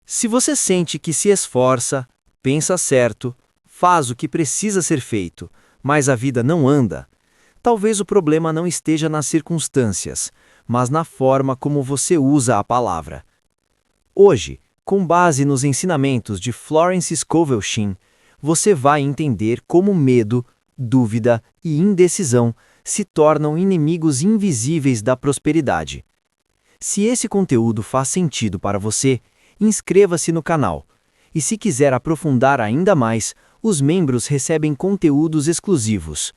Se você sente que se esforça, pensa certo, faz o que precisa ser feito, mas a vida não anda, talvez o problema não esteja nas circunstâncias, mas na forma como você usa a palavra. Hoje, com base nos ensinamentos de Florence Scovel Shinn, você vai entender como medo, dúvida e indecisão se tornam inimigos invisíveis da prosperidade. Se esse conteúdo faz sentido para você, inscreva-se no canal. E se quiser aprofundar ainda mais, os membros recebem conteúdos exclusivos.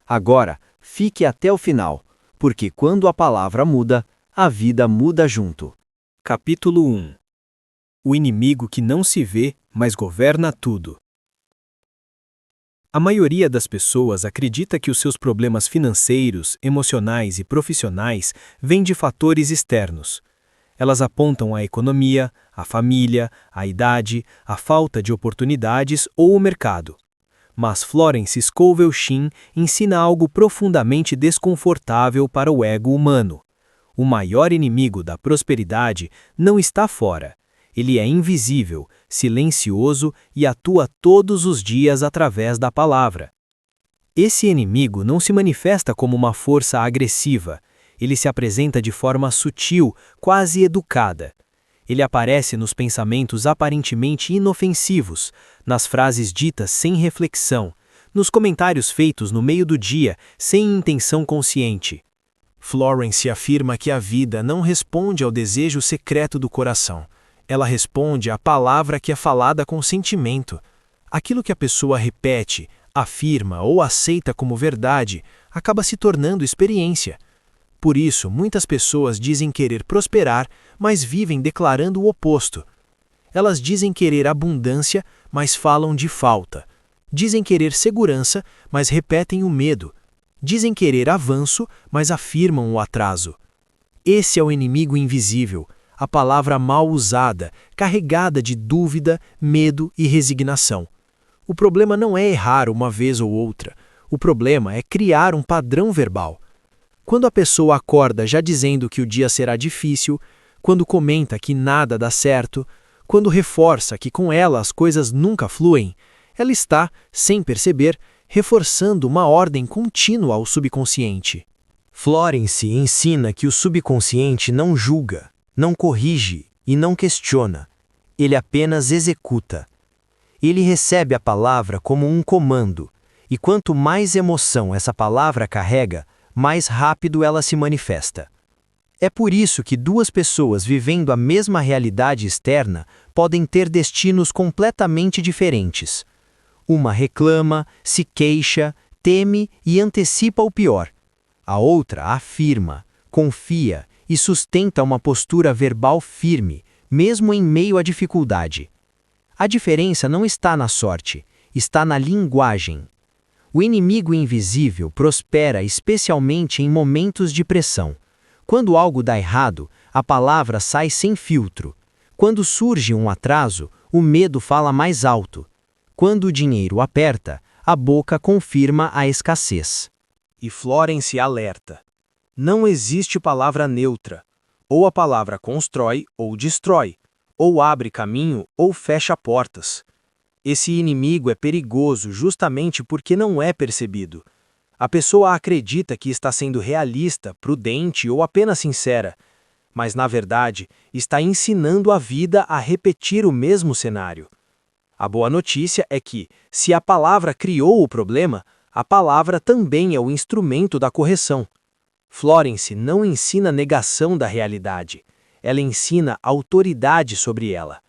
Agora, fique até o final, porque quando a palavra muda, a vida muda junto. Capítulo 1. O inimigo que não se vê, mas governa tudo. A maioria das pessoas acredita que os seus problemas financeiros, emocionais e profissionais vêm de fatores externos. Elas apontam a economia, a família, a idade, a falta de oportunidades ou o mercado. Mas Florence Scovel Shinn ensina algo profundamente desconfortável para o ego humano. O maior inimigo da prosperidade não está fora. Ele é invisível, silencioso e atua todos os dias através da palavra. Esse inimigo não se manifesta como uma força agressiva. Ele se apresenta de forma sutil, quase educada. Ele aparece nos pensamentos aparentemente inofensivos, nas frases ditas sem reflexão, nos comentários feitos no meio do dia, sem intenção consciente. Florence afirma que a vida não responde ao desejo secreto do coração. Ela responde à palavra que é falada com sentimento. Aquilo que a pessoa repete, afirma ou aceita como verdade acaba se tornando experiência. Por isso, muitas pessoas dizem querer prosperar, mas vivem declarando o oposto. Elas dizem querer abundância, mas falam de falta. Dizem querer segurança, mas repetem o medo. Dizem querer avanço, mas afirmam o atraso. Esse é o inimigo invisível, a palavra mal usada, carregada de dúvida, medo e resignação. O problema não é errar uma vez ou outra. O problema é criar um padrão verbal. Quando a pessoa acorda já dizendo que o dia será difícil, quando comenta que nada dá certo, quando reforça que com ela as coisas nunca fluem, ela está, sem perceber, reforçando uma ordem contínua ao subconsciente. Florence ensina que o subconsciente não julga, não corrige e não questiona. Ele apenas executa. Ele recebe a palavra como um comando, e quanto mais emoção essa palavra carrega, mais rápido ela se manifesta. É por isso que duas pessoas vivendo a mesma realidade externa podem ter destinos completamente diferentes. Uma reclama, se queixa, teme e antecipa o pior. A outra afirma, confia e sustenta uma postura verbal firme, mesmo em meio à dificuldade. A diferença não está na sorte, está na linguagem. O inimigo invisível prospera especialmente em momentos de pressão. Quando algo dá errado, a palavra sai sem filtro. Quando surge um atraso, o medo fala mais alto. Quando o dinheiro aperta, a boca confirma a escassez. E Florence alerta. Não existe palavra neutra. Ou a palavra constrói ou destrói, ou abre caminho ou fecha portas. Esse inimigo é perigoso justamente porque não é percebido. A pessoa acredita que está sendo realista, prudente ou apenas sincera, mas na verdade está ensinando a vida a repetir o mesmo cenário. A boa notícia é que, se a palavra criou o problema, a palavra também é o instrumento da correção. Florence não ensina negação da realidade, ela ensina autoridade sobre ela.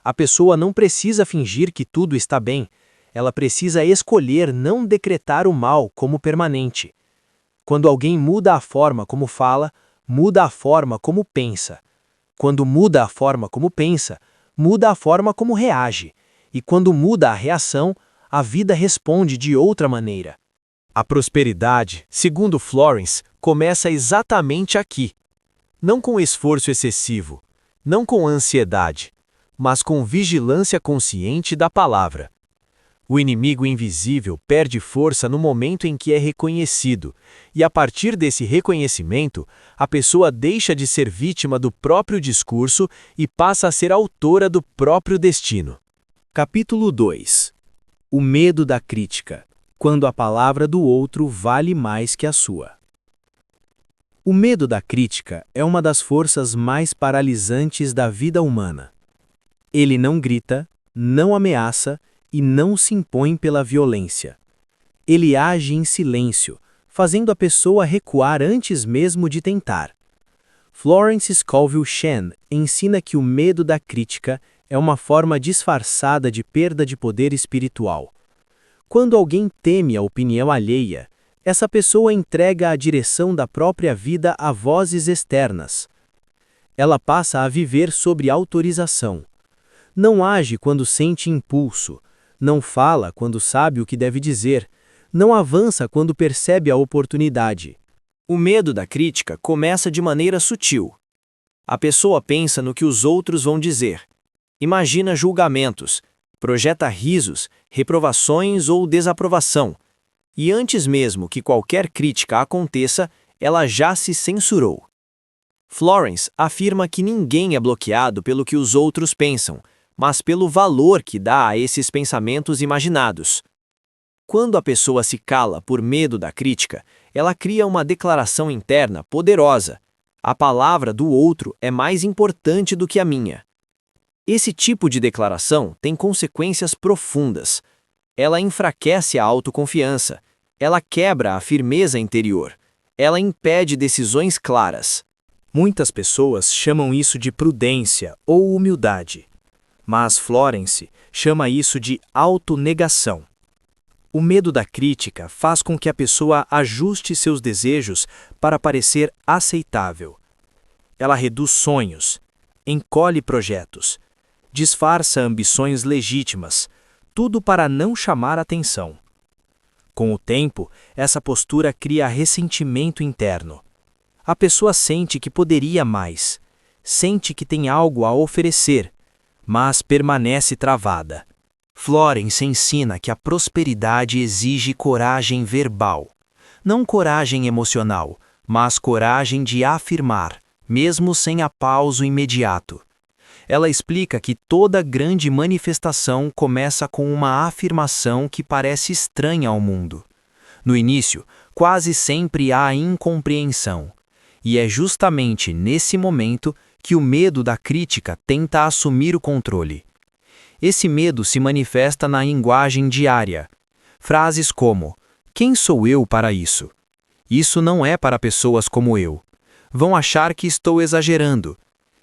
A pessoa não precisa fingir que tudo está bem, ela precisa escolher não decretar o mal como permanente. Quando alguém muda a forma como fala, muda a forma como pensa. Quando muda a forma como pensa, muda a forma como reage. E quando muda a reação, a vida responde de outra maneira. A prosperidade, segundo Florence, começa exatamente aqui. Não com esforço excessivo, não com ansiedade, mas com vigilância consciente da palavra. O inimigo invisível perde força no momento em que é reconhecido, e a partir desse reconhecimento, a pessoa deixa de ser vítima do próprio discurso e passa a ser autora do próprio destino. Capítulo 2. O medo da crítica, quando a palavra do outro vale mais que a sua. O medo da crítica é uma das forças mais paralisantes da vida humana. Ele não grita, não ameaça e não se impõe pela violência. Ele age em silêncio, fazendo a pessoa recuar antes mesmo de tentar. Florence Scovel Shinn ensina que o medo da crítica é uma forma disfarçada de perda de poder espiritual. Quando alguém teme a opinião alheia, essa pessoa entrega a direção da própria vida a vozes externas. Ela passa a viver sob autorização. Não age quando sente impulso, não fala quando sabe o que deve dizer, não avança quando percebe a oportunidade. O medo da crítica começa de maneira sutil. A pessoa pensa no que os outros vão dizer. Imagina julgamentos, projeta risos, reprovações ou desaprovação. E antes mesmo que qualquer crítica aconteça, ela já se censurou. Florence afirma que ninguém é bloqueado pelo que os outros pensam, mas pelo valor que dá a esses pensamentos imaginados. Quando a pessoa se cala por medo da crítica, ela cria uma declaração interna poderosa. A palavra do outro é mais importante do que a minha. Esse tipo de declaração tem consequências profundas. Ela enfraquece a autoconfiança, ela quebra a firmeza interior, ela impede decisões claras. Muitas pessoas chamam isso de prudência ou humildade, mas Florence chama isso de autonegação. O medo da crítica faz com que a pessoa ajuste seus desejos para parecer aceitável. Ela reduz sonhos, encolhe projetos, disfarça ambições legítimas, tudo para não chamar atenção. Com o tempo, essa postura cria ressentimento interno. A pessoa sente que poderia mais, sente que tem algo a oferecer, mas permanece travada. Florence ensina que a prosperidade exige coragem verbal. Não coragem emocional, mas coragem de afirmar, mesmo sem aplauso imediato. Ela explica que toda grande manifestação começa com uma afirmação que parece estranha ao mundo. No início, quase sempre há incompreensão, e é justamente nesse momento que o medo da crítica tenta assumir o controle. Esse medo se manifesta na linguagem diária. Frases como: "Quem sou eu para isso? Isso não é para pessoas como eu. Vão achar que estou exagerando."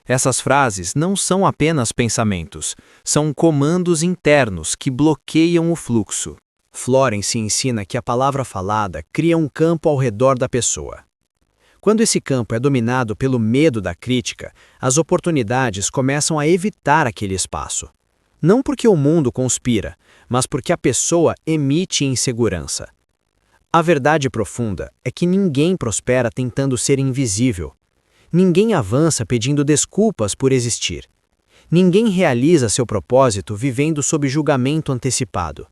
Essas frases não são apenas pensamentos, são comandos internos que bloqueiam o fluxo. Florence ensina que a palavra falada cria um campo ao redor da pessoa. Quando esse campo é dominado pelo medo da crítica, as oportunidades começam a evitar aquele espaço. Não porque o mundo conspira, mas porque a pessoa emite insegurança. A verdade profunda é que ninguém prospera tentando ser invisível. Ninguém avança pedindo desculpas por existir. Ninguém realiza seu propósito vivendo sob julgamento antecipado.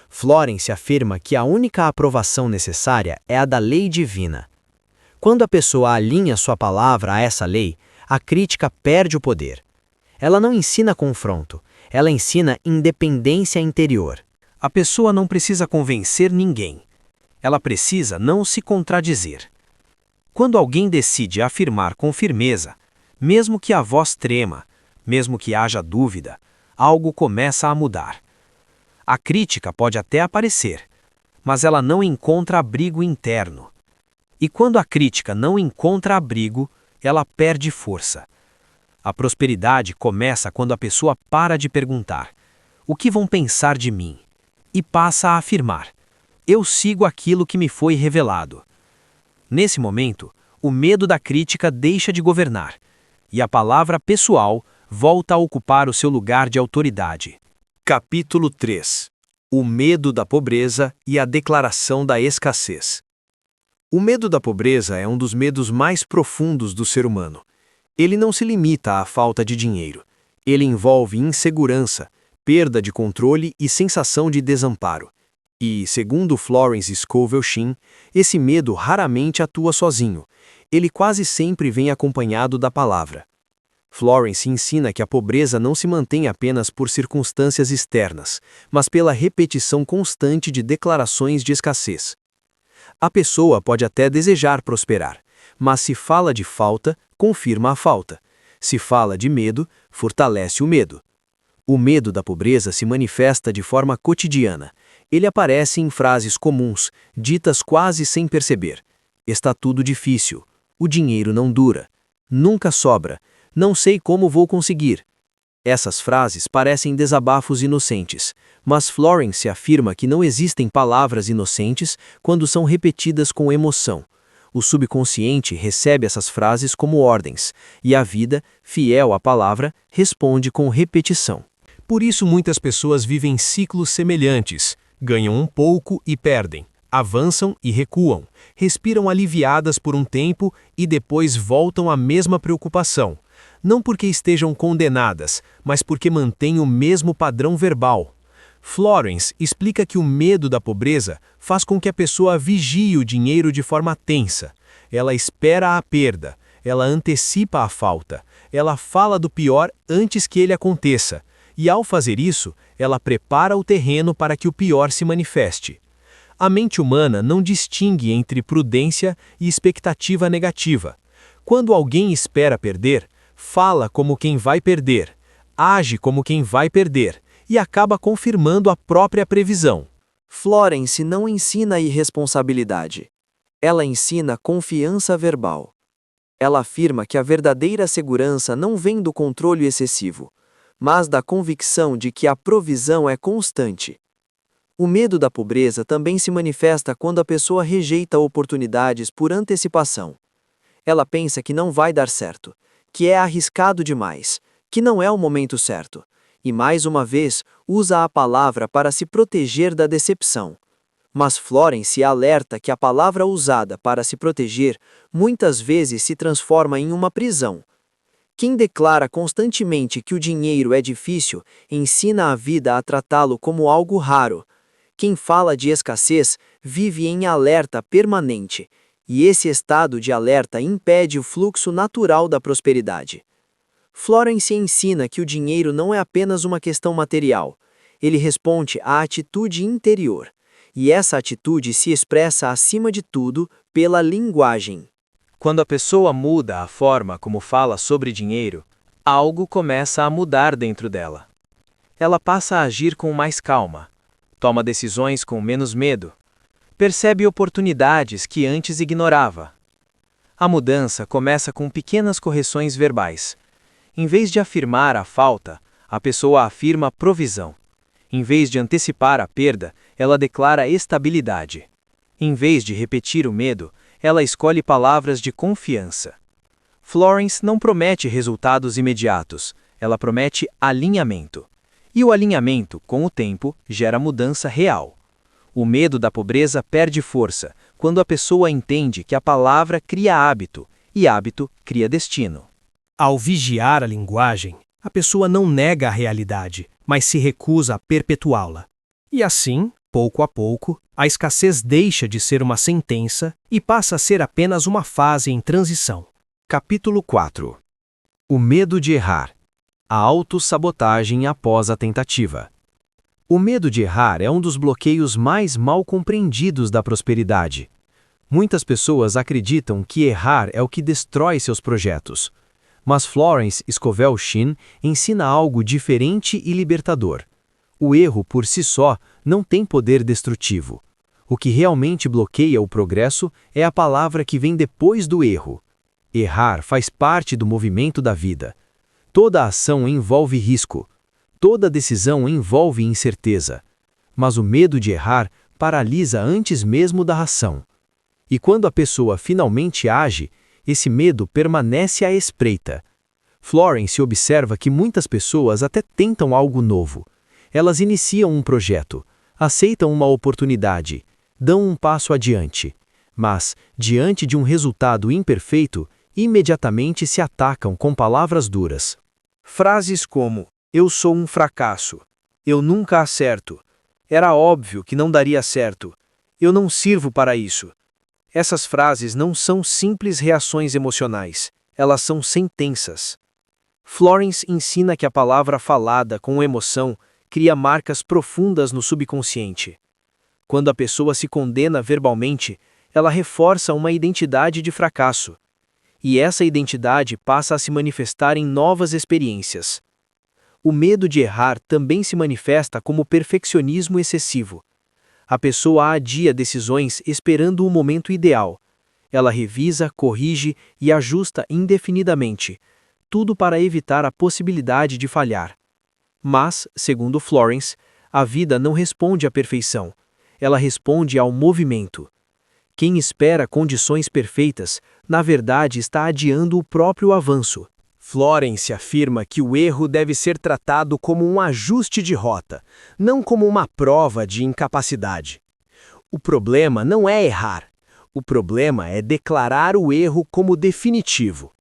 Florence afirma que a única aprovação necessária é a da lei divina. Quando a pessoa alinha sua palavra a essa lei, a crítica perde o poder. Ela não ensina confronto, ela ensina independência interior. A pessoa não precisa convencer ninguém. Ela precisa não se contradizer. Quando alguém decide afirmar com firmeza, mesmo que a voz trema, mesmo que haja dúvida, algo começa a mudar. A crítica pode até aparecer, mas ela não encontra abrigo interno. E quando a crítica não encontra abrigo, ela perde força. A prosperidade começa quando a pessoa para de perguntar: "O que vão pensar de mim?" e passa a afirmar: "Eu sigo aquilo que me foi revelado." Nesse momento, o medo da crítica deixa de governar, e a palavra pessoal volta a ocupar o seu lugar de autoridade. Capítulo 3. O medo da pobreza e a declaração da escassez. O medo da pobreza é um dos medos mais profundos do ser humano. Ele não se limita à falta de dinheiro. Ele envolve insegurança, perda de controle e sensação de desamparo. E, segundo Florence Scovel Shinn, esse medo raramente atua sozinho. Ele quase sempre vem acompanhado da palavra. Florence ensina que a pobreza não se mantém apenas por circunstâncias externas, mas pela repetição constante de declarações de escassez. A pessoa pode até desejar prosperar, mas se fala de falta, confirma a falta. Se fala de medo, fortalece o medo. O medo da pobreza se manifesta de forma cotidiana. Ele aparece em frases comuns, ditas quase sem perceber. Está tudo difícil. O dinheiro não dura. Nunca sobra. Não sei como vou conseguir. Essas frases parecem desabafos inocentes, mas Florence afirma que não existem palavras inocentes quando são repetidas com emoção. O subconsciente recebe essas frases como ordens, e a vida, fiel à palavra, responde com repetição. Por isso muitas pessoas vivem ciclos semelhantes, ganham um pouco e perdem, avançam e recuam, respiram aliviadas por um tempo e depois voltam à mesma preocupação. Não porque estejam condenadas, mas porque mantêm o mesmo padrão verbal. Florence explica que o medo da pobreza faz com que a pessoa vigie o dinheiro de forma tensa. Ela espera a perda, ela antecipa a falta, ela fala do pior antes que ele aconteça, e ao fazer isso, ela prepara o terreno para que o pior se manifeste. A mente humana não distingue entre prudência e expectativa negativa. Quando alguém espera perder, fala como quem vai perder, age como quem vai perder e acaba confirmando a própria previsão. Florence não ensina irresponsabilidade. Ela ensina confiança verbal. Ela afirma que a verdadeira segurança não vem do controle excessivo, mas da convicção de que a provisão é constante. O medo da pobreza também se manifesta quando a pessoa rejeita oportunidades por antecipação. Ela pensa que não vai dar certo, que é arriscado demais, que não é o momento certo, e mais uma vez usa a palavra para se proteger da decepção. Mas Florence alerta que a palavra usada para se proteger muitas vezes se transforma em uma prisão. Quem declara constantemente que o dinheiro é difícil ensina a vida a tratá-lo como algo raro. Quem fala de escassez vive em alerta permanente, e esse estado de alerta impede o fluxo natural da prosperidade. Florence ensina que o dinheiro não é apenas uma questão material. Ele responde à atitude interior, e essa atitude se expressa acima de tudo pela linguagem. Quando a pessoa muda a forma como fala sobre dinheiro, algo começa a mudar dentro dela. Ela passa a agir com mais calma, toma decisões com menos medo, percebe oportunidades que antes ignorava. A mudança começa com pequenas correções verbais. Em vez de afirmar a falta, a pessoa afirma provisão. Em vez de antecipar a perda, ela declara estabilidade. Em vez de repetir o medo, ela escolhe palavras de confiança. Florence não promete resultados imediatos, ela promete alinhamento. E o alinhamento, com o tempo, gera mudança real. O medo da pobreza perde força quando a pessoa entende que a palavra cria hábito, e hábito cria destino. Ao vigiar a linguagem, a pessoa não nega a realidade, mas se recusa a perpetuá-la. E assim, pouco a pouco, a escassez deixa de ser uma sentença e passa a ser apenas uma fase em transição. Capítulo 4. O medo de errar. A autossabotagem após a tentativa. O medo de errar é um dos bloqueios mais mal compreendidos da prosperidade. Muitas pessoas acreditam que errar é o que destrói seus projetos. Mas Florence Scovel Shinn ensina algo diferente e libertador. O erro por si só não tem poder destrutivo. O que realmente bloqueia o progresso é a palavra que vem depois do erro. Errar faz parte do movimento da vida. Toda ação envolve risco. Toda decisão envolve incerteza. Mas o medo de errar paralisa antes mesmo da ação. E quando a pessoa finalmente age, esse medo permanece à espreita. Florence observa que muitas pessoas até tentam algo novo. Elas iniciam um projeto, aceitam uma oportunidade, dão um passo adiante. Mas, diante de um resultado imperfeito, imediatamente se atacam com palavras duras. Frases como: "Eu sou um fracasso", Eu nunca acerto. Era óbvio que não daria certo. Eu não sirvo para isso. Essas frases não são simples reações emocionais, elas são sentenças. Florence ensina que a palavra falada com emoção cria marcas profundas no subconsciente. Quando a pessoa se condena verbalmente, ela reforça uma identidade de fracasso. E essa identidade passa a se manifestar em novas experiências. O medo de errar também se manifesta como perfeccionismo excessivo. A pessoa adia decisões esperando o momento ideal. Ela revisa, corrige e ajusta indefinidamente, tudo para evitar a possibilidade de falhar. Mas, segundo Florence, a vida não responde à perfeição. Ela responde ao movimento. Quem espera condições perfeitas, na verdade está adiando o próprio avanço. Florence afirma que o erro deve ser tratado como um ajuste de rota, não como uma prova de incapacidade. O problema não é errar. O problema é declarar o erro como definitivo.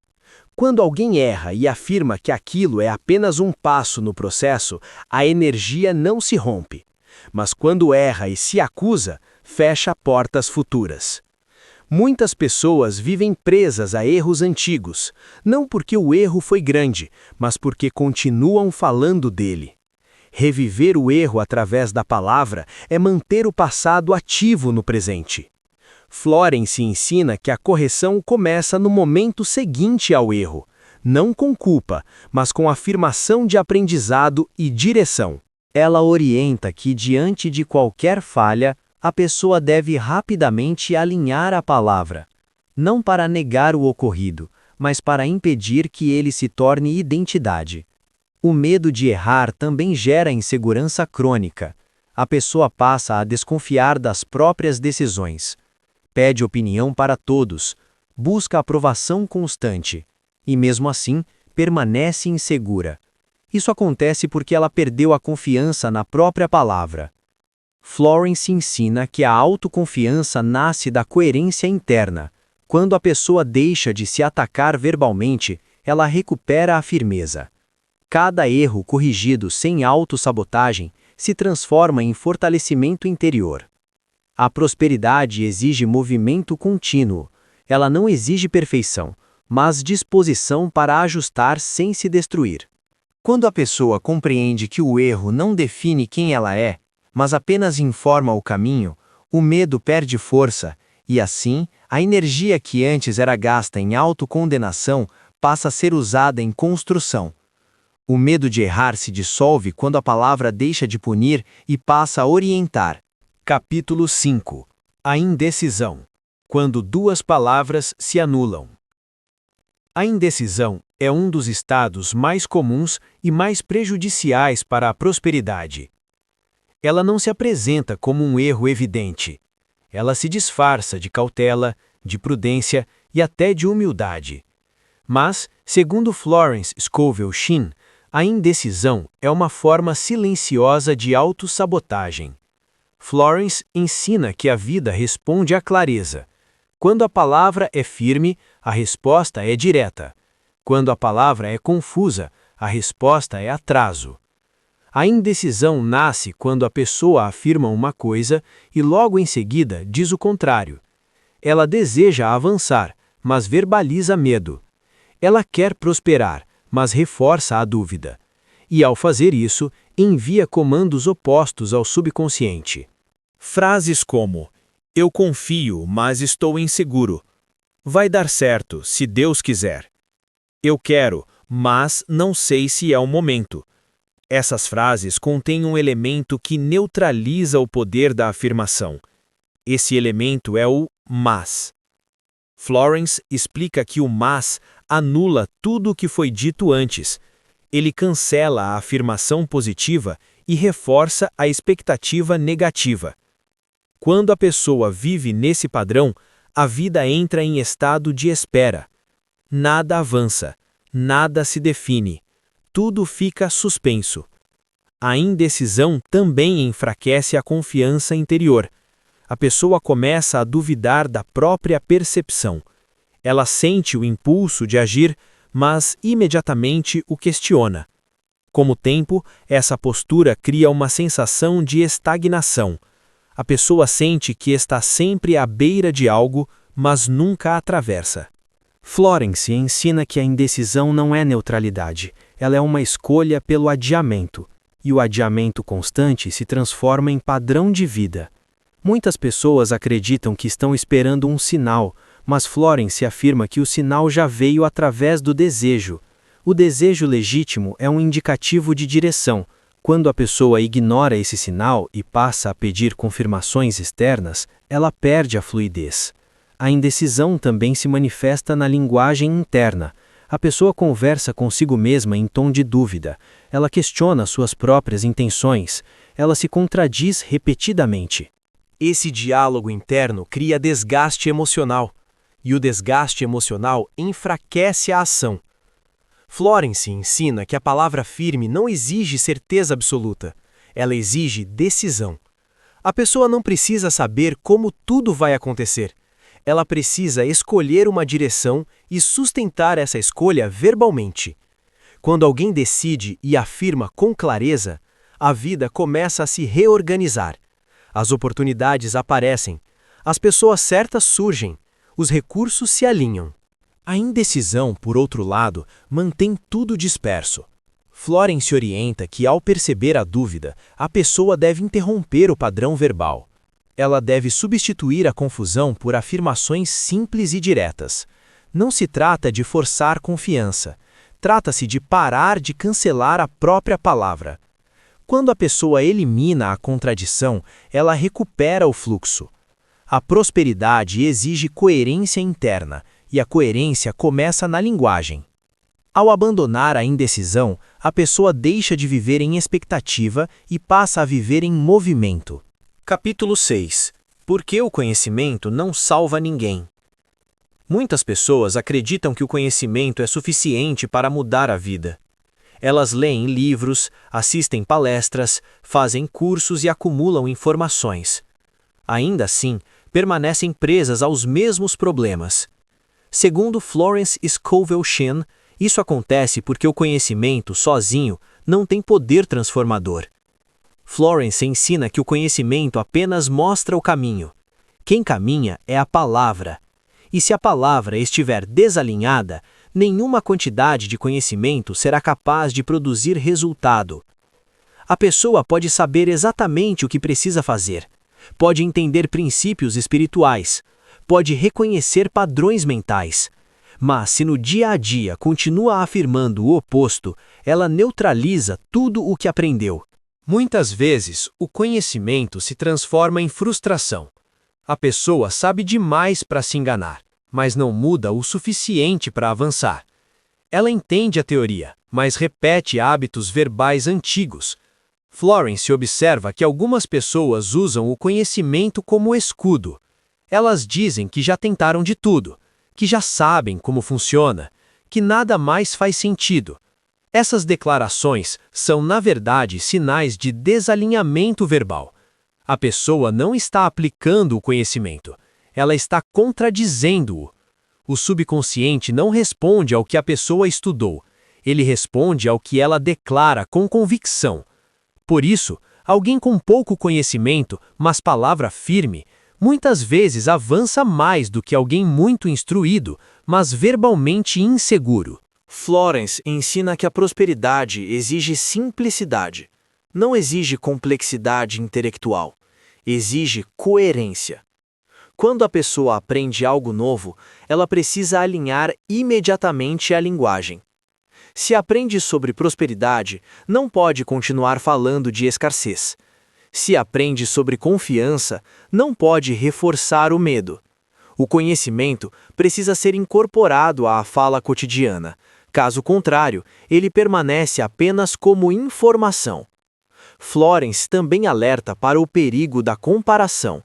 Quando alguém erra e afirma que aquilo é apenas um passo no processo, a energia não se rompe. Mas quando erra e se acusa, fecha portas futuras. Muitas pessoas vivem presas a erros antigos, não porque o erro foi grande, mas porque continuam falando dele. Reviver o erro através da palavra é manter o passado ativo no presente. Florence ensina que a correção começa no momento seguinte ao erro, não com culpa, mas com afirmação de aprendizado e direção. Ela orienta que, diante de qualquer falha, a pessoa deve rapidamente alinhar a palavra, não para negar o ocorrido, mas para impedir que ele se torne identidade. O medo de errar também gera insegurança crônica. A pessoa passa a desconfiar das próprias decisões. Pede opinião para todos, busca aprovação constante, e mesmo assim, permanece insegura. Isso acontece porque ela perdeu a confiança na própria palavra. Florence ensina que a autoconfiança nasce da coerência interna. Quando a pessoa deixa de se atacar verbalmente, ela recupera a firmeza. Cada erro corrigido sem autossabotagem se transforma em fortalecimento interior. A prosperidade exige movimento contínuo. Ela não exige perfeição, mas disposição para ajustar sem se destruir. Quando a pessoa compreende que o erro não define quem ela é, mas apenas informa o caminho, o medo perde força, e assim, a energia que antes era gasta em autocondenação passa a ser usada em construção. O medo de errar se dissolve quando a palavra deixa de punir e passa a orientar. Capítulo 5. A indecisão. Quando duas palavras se anulam. A indecisão é um dos estados mais comuns e mais prejudiciais para a prosperidade. Ela não se apresenta como um erro evidente. Ela se disfarça de cautela, de prudência e até de humildade. Mas, segundo Florence Scovel Shinn, a indecisão é uma forma silenciosa de autossabotagem. Florence ensina que a vida responde à clareza. Quando a palavra é firme, a resposta é direta. Quando a palavra é confusa, a resposta é atraso. A indecisão nasce quando a pessoa afirma uma coisa e logo em seguida diz o contrário. Ela deseja avançar, mas verbaliza medo. Ela quer prosperar, mas reforça a dúvida. E ao fazer isso, envia comandos opostos ao subconsciente. Frases como: "Eu confio, mas estou inseguro. Vai dar certo, se Deus quiser. Eu quero, mas não sei se é o momento." Essas frases contêm um elemento que neutraliza o poder da afirmação. Esse elemento é o mas. Florence explica que o mas anula tudo o que foi dito antes. Ele cancela a afirmação positiva e reforça a expectativa negativa. Quando a pessoa vive nesse padrão, a vida entra em estado de espera. Nada avança, nada se define. Tudo fica suspenso. A indecisão também enfraquece a confiança interior. A pessoa começa a duvidar da própria percepção. Ela sente o impulso de agir, mas imediatamente o questiona. Com o tempo, essa postura cria uma sensação de estagnação. A pessoa sente que está sempre à beira de algo, mas nunca atravessa. Florence ensina que a indecisão não é neutralidade, ela é uma escolha pelo adiamento, e o adiamento constante se transforma em padrão de vida. Muitas pessoas acreditam que estão esperando um sinal, mas Florence afirma que o sinal já veio através do desejo. O desejo legítimo é um indicativo de direção. Quando a pessoa ignora esse sinal e passa a pedir confirmações externas, ela perde a fluidez. A indecisão também se manifesta na linguagem interna. A pessoa conversa consigo mesma em tom de dúvida. Ela questiona suas próprias intenções. Ela se contradiz repetidamente. Esse diálogo interno cria desgaste emocional, e o desgaste emocional enfraquece a ação. Florence ensina que a palavra firme não exige certeza absoluta, ela exige decisão. A pessoa não precisa saber como tudo vai acontecer. Ela precisa escolher uma direção e sustentar essa escolha verbalmente. Quando alguém decide e afirma com clareza, a vida começa a se reorganizar. As oportunidades aparecem, as pessoas certas surgem, os recursos se alinham. A indecisão, por outro lado, mantém tudo disperso. Florence orienta que, ao perceber a dúvida, a pessoa deve interromper o padrão verbal. Ela deve substituir a confusão por afirmações simples e diretas. Não se trata de forçar confiança. Trata-se de parar de cancelar a própria palavra. Quando a pessoa elimina a contradição, ela recupera o fluxo. A prosperidade exige coerência interna, e a coerência começa na linguagem. Ao abandonar a indecisão, a pessoa deixa de viver em expectativa e passa a viver em movimento. Capítulo 6. Por que o conhecimento não salva ninguém? Muitas pessoas acreditam que o conhecimento é suficiente para mudar a vida. Elas leem livros, assistem palestras, fazem cursos e acumulam informações. Ainda assim, permanecem presas aos mesmos problemas. Segundo Florence Scovel Shinn, isso acontece porque o conhecimento, sozinho, não tem poder transformador. Florence ensina que o conhecimento apenas mostra o caminho. Quem caminha é a palavra. E se a palavra estiver desalinhada, nenhuma quantidade de conhecimento será capaz de produzir resultado. A pessoa pode saber exatamente o que precisa fazer, pode entender princípios espirituais, pode reconhecer padrões mentais, mas se no dia a dia continua afirmando o oposto, ela neutraliza tudo o que aprendeu. Muitas vezes, o conhecimento se transforma em frustração. A pessoa sabe demais para se enganar, mas não muda o suficiente para avançar. Ela entende a teoria, mas repete hábitos verbais antigos. Florence observa que algumas pessoas usam o conhecimento como escudo. Elas dizem que já tentaram de tudo, que já sabem como funciona, que nada mais faz sentido. Essas declarações são, na verdade, sinais de desalinhamento verbal. A pessoa não está aplicando o conhecimento, ela está contradizendo-o. O subconsciente não responde ao que a pessoa estudou, ele responde ao que ela declara com convicção. Por isso, alguém com pouco conhecimento, mas palavra firme, muitas vezes avança mais do que alguém muito instruído, mas verbalmente inseguro. Florence ensina que a prosperidade exige simplicidade, não exige complexidade intelectual, exige coerência. Quando a pessoa aprende algo novo, ela precisa alinhar imediatamente a linguagem. Se aprende sobre prosperidade, não pode continuar falando de escassez. Se aprende sobre confiança, não pode reforçar o medo. O conhecimento precisa ser incorporado à fala cotidiana. Caso contrário, ele permanece apenas como informação. Florence também alerta para o perigo da comparação.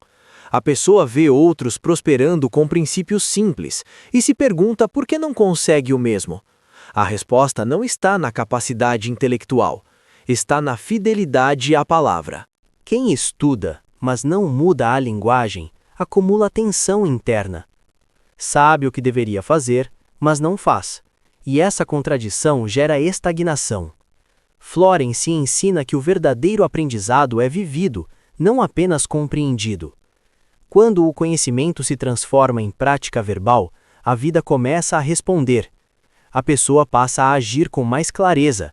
A pessoa vê outros prosperando com princípios simples e se pergunta por que não consegue o mesmo. A resposta não está na capacidade intelectual, está na fidelidade à palavra. Quem estuda, mas não muda a linguagem, acumula tensão interna. Sabe o que deveria fazer, mas não faz. E essa contradição gera estagnação. Florence ensina que o verdadeiro aprendizado é vivido, não apenas compreendido. Quando o conhecimento se transforma em prática verbal, a vida começa a responder. A pessoa passa a agir com mais clareza,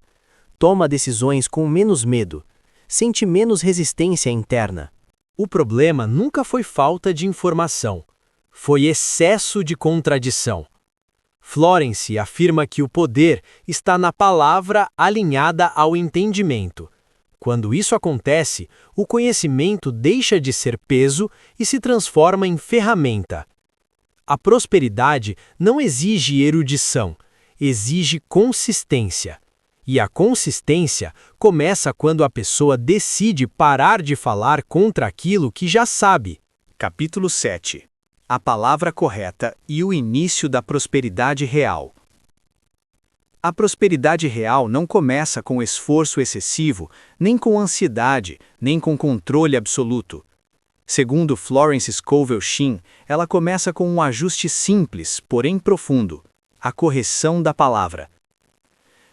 toma decisões com menos medo, sente menos resistência interna. O problema nunca foi falta de informação, foi excesso de contradição. Florence afirma que o poder está na palavra alinhada ao entendimento. Quando isso acontece, o conhecimento deixa de ser peso e se transforma em ferramenta. A prosperidade não exige erudição, exige consistência. E a consistência começa quando a pessoa decide parar de falar contra aquilo que já sabe. Capítulo 7. A palavra correta e o início da prosperidade real. A prosperidade real não começa com esforço excessivo, nem com ansiedade, nem com controle absoluto. Segundo Florence Scovel Shinn, ela começa com um ajuste simples, porém profundo: a correção da palavra.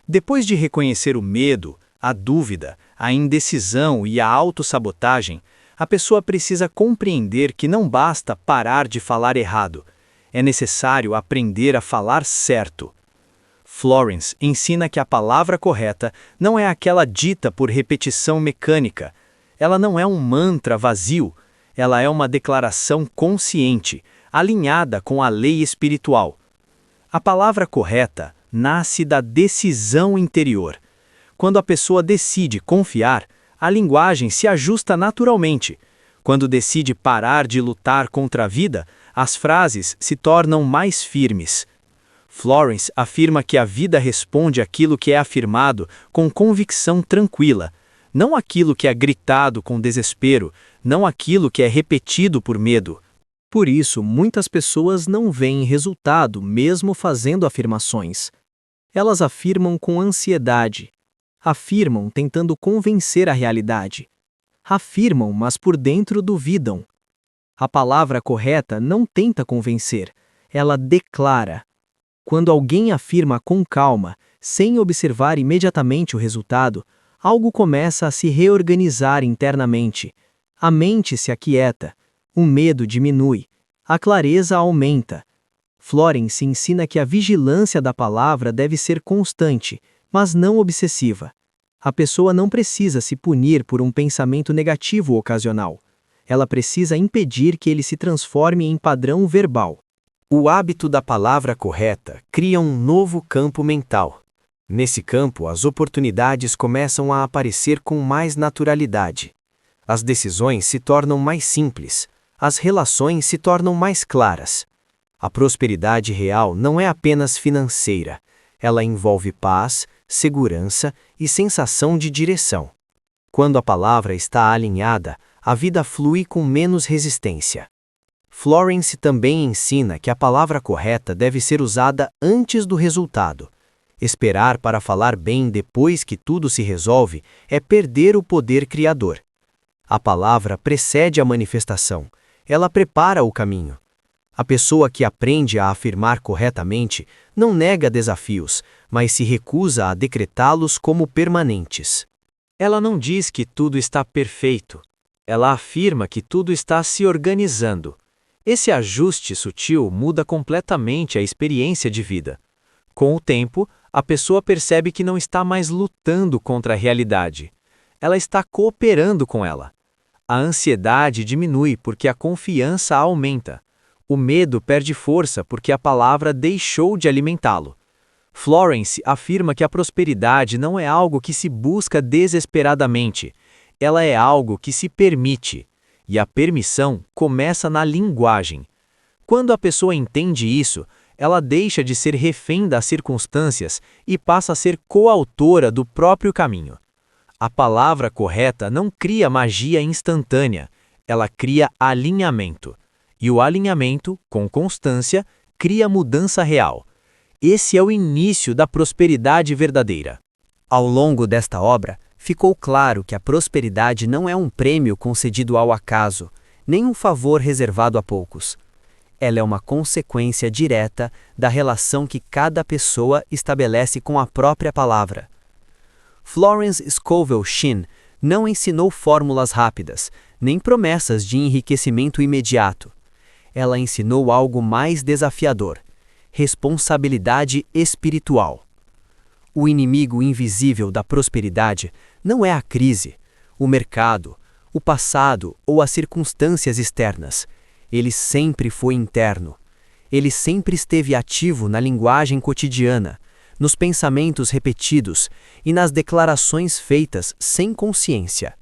Depois de reconhecer o medo, a dúvida, a indecisão e a autossabotagem, a pessoa precisa compreender que não basta parar de falar errado. É necessário aprender a falar certo. Florence ensina que a palavra correta não é aquela dita por repetição mecânica. Ela não é um mantra vazio. Ela é uma declaração consciente, alinhada com a lei espiritual. A palavra correta nasce da decisão interior. Quando a pessoa decide confiar, a linguagem se ajusta naturalmente. Quando decide parar de lutar contra a vida, as frases se tornam mais firmes. Florence afirma que a vida responde àquilo que é afirmado com convicção tranquila, não aquilo que é gritado com desespero, não aquilo que é repetido por medo. Por isso, muitas pessoas não veem resultado mesmo fazendo afirmações. Elas afirmam com ansiedade. Afirmam tentando convencer a realidade. Afirmam, mas por dentro duvidam. A palavra correta não tenta convencer, ela declara. Quando alguém afirma com calma, sem observar imediatamente o resultado, algo começa a se reorganizar internamente. A mente se aquieta, o medo diminui, a clareza aumenta. Florence ensina que a vigilância da palavra deve ser constante, mas não obsessiva. A pessoa não precisa se punir por um pensamento negativo ocasional. Ela precisa impedir que ele se transforme em padrão verbal. O hábito da palavra correta cria um novo campo mental. Nesse campo, as oportunidades começam a aparecer com mais naturalidade. As decisões se tornam mais simples, as relações se tornam mais claras. A prosperidade real não é apenas financeira, ela envolve paz, segurança e sensação de direção. Quando a palavra está alinhada, a vida flui com menos resistência. Florence também ensina que a palavra correta deve ser usada antes do resultado. Esperar para falar bem depois que tudo se resolve é perder o poder criador. A palavra precede a manifestação, ela prepara o caminho. A pessoa que aprende a afirmar corretamente não nega desafios, mas se recusa a decretá-los como permanentes. Ela não diz que tudo está perfeito. Ela afirma que tudo está se organizando. Esse ajuste sutil muda completamente a experiência de vida. Com o tempo, a pessoa percebe que não está mais lutando contra a realidade. Ela está cooperando com ela. A ansiedade diminui porque a confiança aumenta. O medo perde força porque a palavra deixou de alimentá-lo. Florence afirma que a prosperidade não é algo que se busca desesperadamente. Ela é algo que se permite. E a permissão começa na linguagem. Quando a pessoa entende isso, ela deixa de ser refém das circunstâncias e passa a ser coautora do próprio caminho. A palavra correta não cria magia instantânea, ela cria alinhamento. E o alinhamento, com constância, cria mudança real. Esse é o início da prosperidade verdadeira. Ao longo desta obra, ficou claro que a prosperidade não é um prêmio concedido ao acaso, nem um favor reservado a poucos. Ela é uma consequência direta da relação que cada pessoa estabelece com a própria palavra. Florence Scovel Shinn não ensinou fórmulas rápidas, nem promessas de enriquecimento imediato. Ela ensinou algo mais desafiador: responsabilidade espiritual. O inimigo invisível da prosperidade não é a crise, o mercado, o passado ou as circunstâncias externas. Ele sempre foi interno. Ele sempre esteve ativo na linguagem cotidiana, nos pensamentos repetidos e nas declarações feitas sem consciência.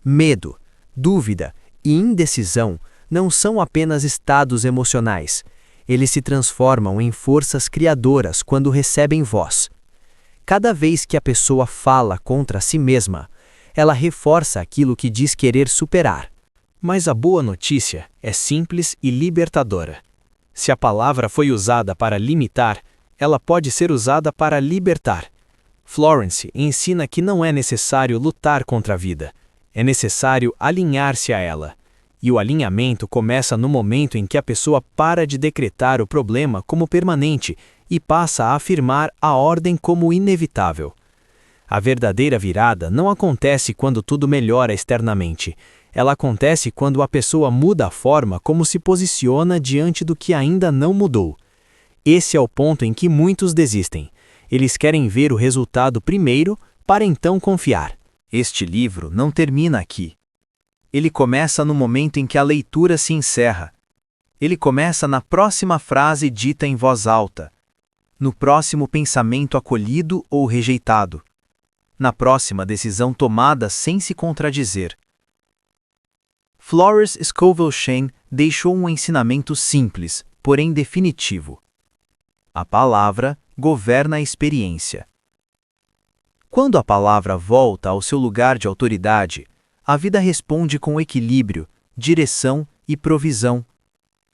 Medo, dúvida e indecisão não são apenas estados emocionais. Eles se transformam em forças criadoras quando recebem voz. Cada vez que a pessoa fala contra si mesma, ela reforça aquilo que diz querer superar. Mas a boa notícia é simples e libertadora. Se a palavra foi usada para limitar, ela pode ser usada para libertar. Florence ensina que não é necessário lutar contra a vida, é necessário alinhar-se a ela. E o alinhamento começa no momento em que a pessoa para de decretar o problema como permanente e passa a afirmar a ordem como inevitável. A verdadeira virada não acontece quando tudo melhora externamente. Ela acontece quando a pessoa muda a forma como se posiciona diante do que ainda não mudou. Esse é o ponto em que muitos desistem. Eles querem ver o resultado primeiro para então confiar. Este livro não termina aqui. Ele começa no momento em que a leitura se encerra. Ele começa na próxima frase dita em voz alta, no próximo pensamento acolhido ou rejeitado, na próxima decisão tomada sem se contradizer. Florence Scovel Shinn deixou um ensinamento simples, porém definitivo. A palavra governa a experiência. Quando a palavra volta ao seu lugar de autoridade, a vida responde com equilíbrio, direção e provisão.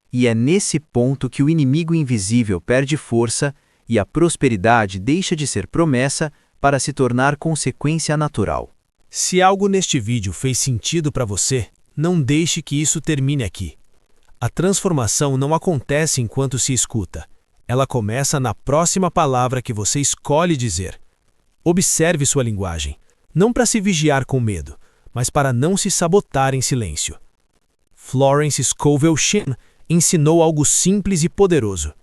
E é nesse ponto que o inimigo invisível perde força e a prosperidade deixa de ser promessa para se tornar consequência natural. Se algo neste vídeo fez sentido para você, não deixe que isso termine aqui. A transformação não acontece enquanto se escuta. Ela começa na próxima palavra que você escolhe dizer. Observe sua linguagem, não para se vigiar com medo, mas para não se sabotar em silêncio. Florence Scovel Shinn ensinou algo simples e poderoso.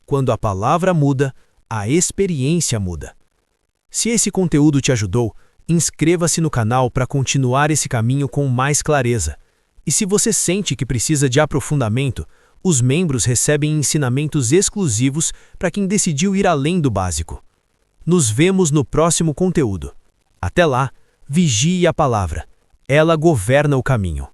Quando a palavra muda, a experiência muda. Se esse conteúdo te ajudou, inscreva-se no canal para continuar esse caminho com mais clareza. E se você sente que precisa de aprofundamento, os membros recebem ensinamentos exclusivos para quem decidiu ir além do básico. Nos vemos no próximo conteúdo. Até lá, vigie a palavra. Ela governa o caminho.